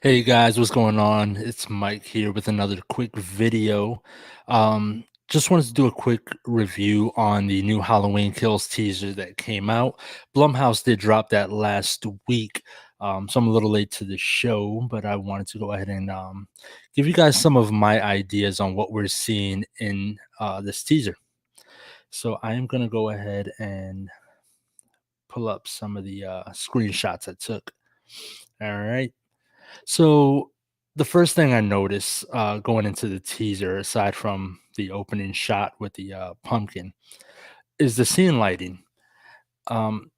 Hey guys, what's going on? It's Mike here with another quick video. Just wanted to do a quick review on the new Halloween Kills teaser that came out. Blumhouse did drop that last week, so I'm a little late to the show, but I wanted to go ahead and give you guys some of my ideas on what we're seeing in this teaser. So I am going to go ahead and pull up some of the screenshots I took. All right. So the first thing I noticed going into the teaser, aside from the opening shot with the pumpkin, is the scene lighting. Um,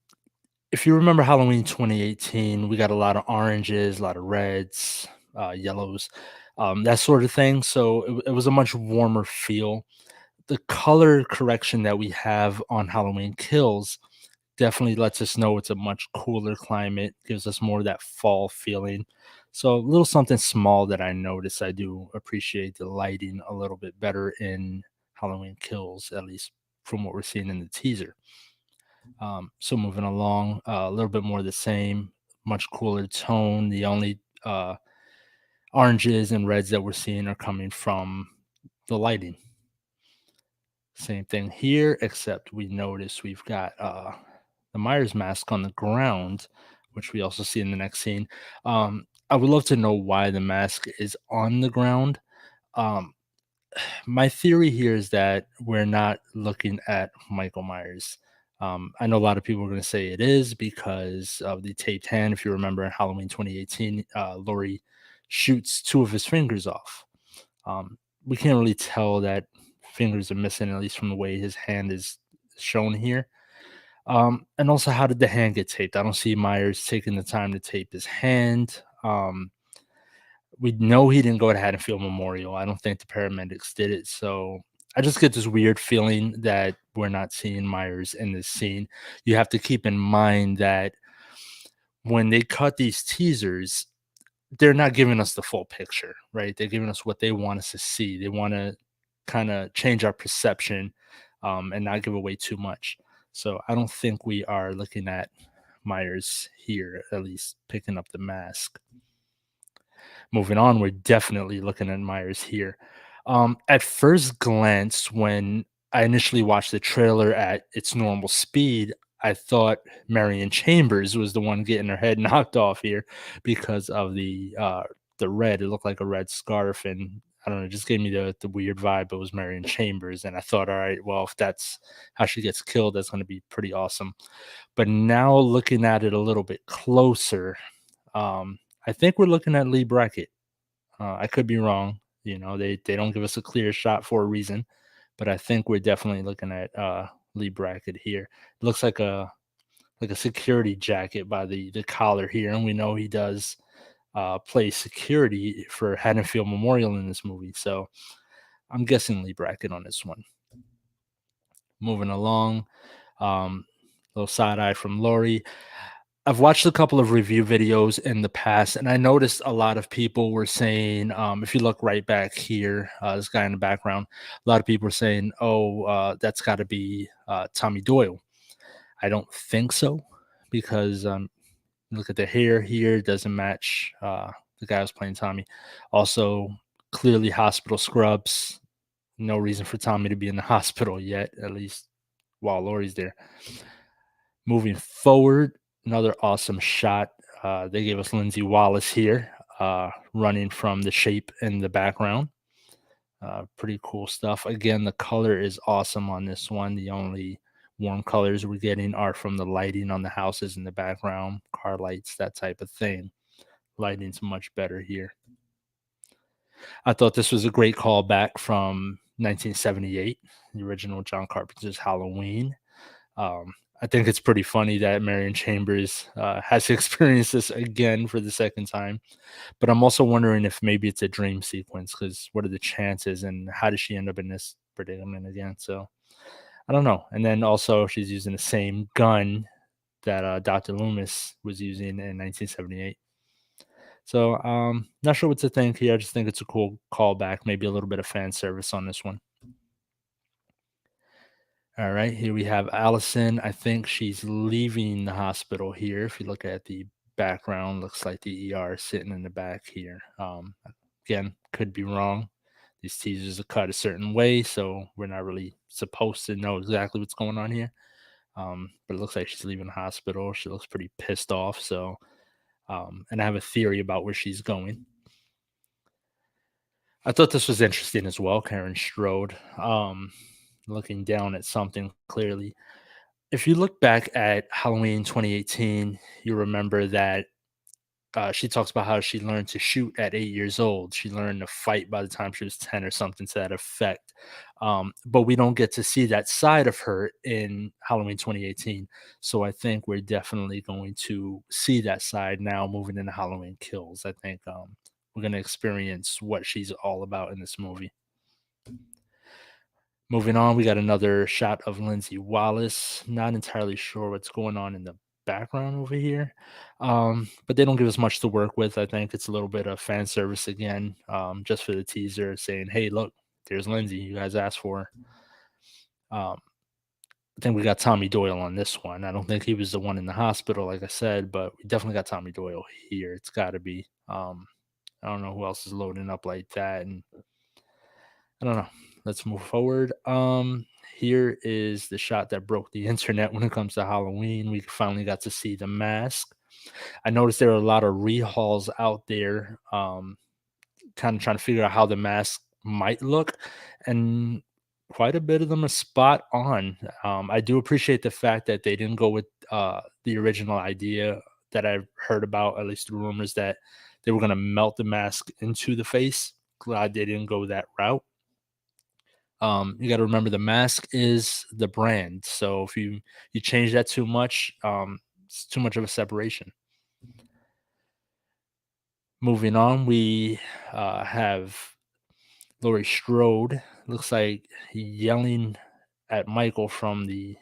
if you remember Halloween 2018, we got a lot of oranges, a lot of reds, yellows, that sort of thing. So it was a much warmer feel. The color correction that we have on Halloween Kills definitely lets us know it's a much cooler climate, gives us more of that fall feeling. So a little something small that I noticed. I do appreciate the lighting a little bit better in Halloween Kills, at least from what we're seeing in the teaser. So moving along, a little bit more of the same, much cooler tone. The only oranges and reds that we're seeing are coming from the lighting. Same thing here, except we notice we've got the Myers mask on the ground, which we also see in the next scene. I would love to know why the mask is on the ground. Um, my theory here is that we're not looking at Michael Myers. I know a lot of people are going to say it is because of the taped hand. If you remember in Halloween 2018, Laurie shoots two of his fingers off. We can't really tell that fingers are missing, at least from the way his hand is shown here. And also, how did the hand get taped? I don't see Myers taking the time to tape his hand. We know he didn't go to Haddonfield Memorial. I don't think the paramedics did it. So I just get this weird feeling that we're not seeing Myers in this scene. You have to keep in mind that when they cut these teasers, they're not giving us the full picture, right? They're giving us what they want us to see. They want to kind of change our perception and not give away too much. So I don't think we are looking at Myers here, at least picking up the mask. Moving on, we're definitely looking at Myers here. At first glance, when I initially watched the trailer at its normal speed, I thought Marion Chambers was the one getting her head knocked off here because of the red. It looked like a red scarf, and I don't know, it just gave me the weird vibe. It was Marion Chambers, and I thought, all right, well, if that's how she gets killed, that's going to be pretty awesome. But now looking at it a little bit closer, I think we're looking at Lee Brackett. I could be wrong. You know, they don't give us a clear shot for a reason, but I think we're definitely looking at Lee Brackett here. It looks like a security jacket by the collar here, and we know he does play security for Haddonfield Memorial in this movie. So I'm guessing Lee Brackett on this one. Moving along, little side eye from Laurie. I've watched a couple of review videos in the past, and I noticed a lot of people were saying, if you look right back here, this guy in the background, a lot of people are saying, "Oh, that's got to be Tommy Doyle." I don't think so because look at the hair here; doesn't match the guy who's playing Tommy. Also, clearly hospital scrubs. No reason for Tommy to be in the hospital yet, at least while Laurie's there. Moving forward, another awesome shot. They gave us Lindsay Wallace here, running from the shape in the background. Pretty cool stuff. Again, the color is awesome on this one. The only warm colors we're getting are from the lighting on the houses in the background, car lights, that type of thing. Lighting's much better here. I thought this was a great callback from 1978, the original John Carpenter's Halloween. I think it's pretty funny that Marion Chambers has to experience this again for the second time. But I'm also wondering if maybe it's a dream sequence because what are the chances and how does she end up in this predicament again? So I don't know. And then also she's using the same gun that Dr. Loomis was using in 1978. So not sure what to think here. I just think it's a cool callback, maybe a little bit of fan service on this one. All right, here we have Allison. I think she's leaving the hospital here. If you look at the background looks like the ER is sitting in the back here. Again, could be wrong. These teasers are cut a certain way, so we're not really supposed to know exactly what's going on here. But it looks like she's leaving the hospital. She looks pretty pissed off. So, and I have a theory about where she's going. I thought this was interesting as well, Karen Strode, looking down at something clearly. If you look back at Halloween 2018, you remember that she talks about how she learned to shoot at 8 years old. She learned to fight by the time she was 10 or something to that effect. But we don't get to see that side of her in Halloween 2018. So I think we're definitely going to see that side now moving into Halloween Kills. I think we're going to experience what she's all about in this movie. Moving on, we got another shot of Lindsay Wallace. Not entirely sure what's going on in the background over here, but they don't give us much to work with. I think it's a little bit of fan service again, just for the teaser, saying, "Hey, look, there's Lindsay. You guys asked for her." I think we got Tommy Doyle on this one. I don't think he was the one in the hospital, like I said, but we definitely got Tommy Doyle here. It's got to be. I don't know who else is loading up like that, and I don't know. Let's move forward. Here is the shot that broke the internet when it comes to Halloween. We finally got to see the mask. I noticed there are a lot of rehauls out there, kind of trying to figure out how the mask might look, and quite a bit of them are spot on. I do appreciate the fact that they didn't go with the original idea that I've heard about, at least through rumors, that they were going to melt the mask into the face. Glad they didn't go that route. You got to remember the mask is the brand. So if you change that too much, it's too much of a separation. Moving on, we have Laurie Strode. Looks like yelling at Michael from the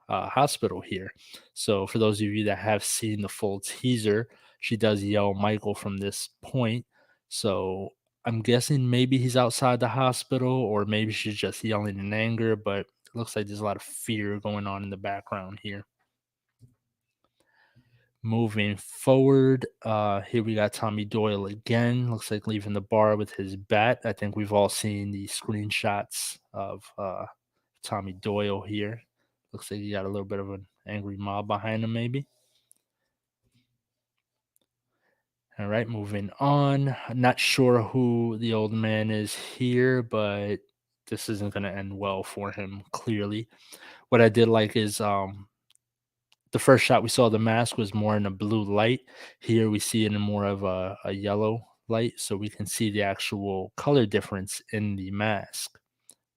hospital here. So for those of you that have seen the full teaser, she does yell Michael from this point. So I'm guessing maybe he's outside the hospital, or maybe she's just yelling in anger, but it looks like there's a lot of fear going on in the background here. Moving forward, here we got Tommy Doyle again. Looks like leaving the bar with his bat. I think we've all seen the screenshots of Tommy Doyle here. Looks like he got a little bit of an angry mob behind him, maybe. All right, moving on. Not sure who the old man is here, but this isn't going to end well for him, clearly. What I did like is the first shot we saw the mask was more in a blue light. Here we see it in more of a yellow light, so we can see the actual color difference in the mask.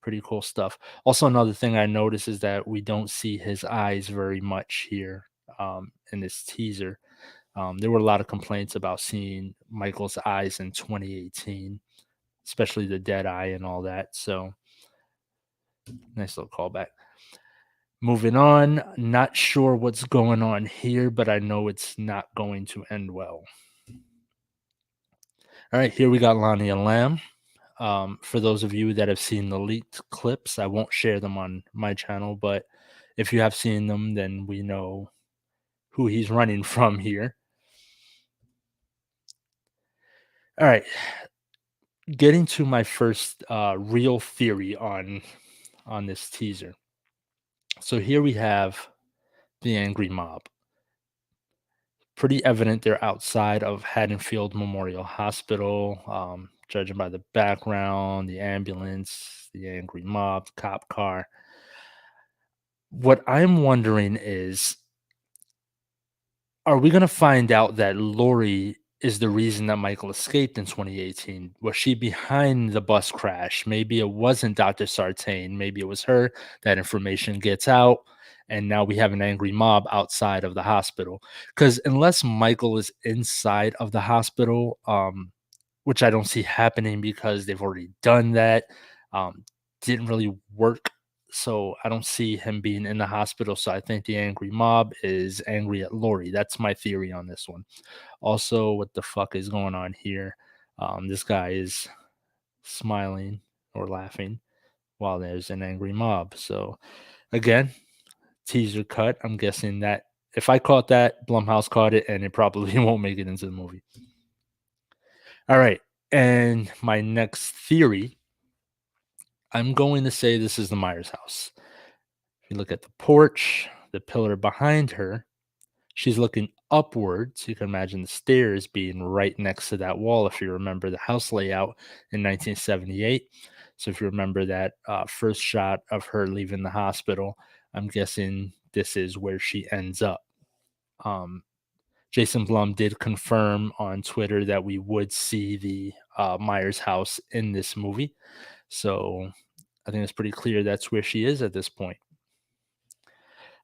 Pretty cool stuff. Also, another thing I noticed is that we don't see his eyes very much here in this teaser. There were a lot of complaints about seeing Michael's eyes in 2018, especially the dead eye and all that. So, nice little callback. Moving on, not sure what's going on here, but I know it's not going to end well. All right, here we got Lonnie and Lamb. For those of you that have seen the leaked clips, I won't share them on my channel, but if you have seen them, then we know who he's running from here. All right, getting to my first real theory on this teaser. So here we have the angry mob. Pretty evident they're outside of Haddonfield Memorial Hospital, judging by the background, the ambulance, the angry mob, the cop car. What I'm wondering is, are we going to find out that Lori is the reason that Michael escaped in 2018? Was she behind the bus crash? Maybe it wasn't Dr. Sartain. Maybe it was her. That information gets out, and now we have an angry mob outside of the hospital. Because unless Michael is inside of the hospital, which I don't see happening because they've already done that, didn't really work. So I don't see him being in the hospital. So I think the angry mob is angry at Lori. That's my theory on this one. Also, what the fuck is going on here? This guy is smiling or laughing while there's an angry mob. So again, teaser cut. I'm guessing that if I caught that, Blumhouse caught it, and it probably won't make it into the movie. All right. And my next theory, I'm going to say this is the Myers house. If you look at the porch, the pillar behind her, she's looking upward. So you can imagine the stairs being right next to that wall if you remember the house layout in 1978. So if you remember that first shot of her leaving the hospital, I'm guessing this is where she ends up. Um, Jason Blum did confirm on Twitter that we would see the Myers house in this movie. So I think it's pretty clear that's where she is at this point.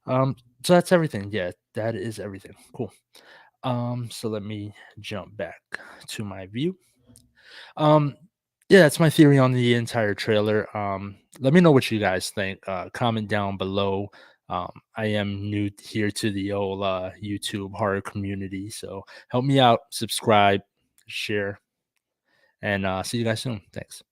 So that's everything. Yeah, that is everything. Cool. So let me jump back to my view. Um, yeah, that's my theory on the entire trailer. Let me know what you guys think. Comment down below. I am new here to the old YouTube horror community, so help me out, subscribe, share, and see you guys soon. Thanks.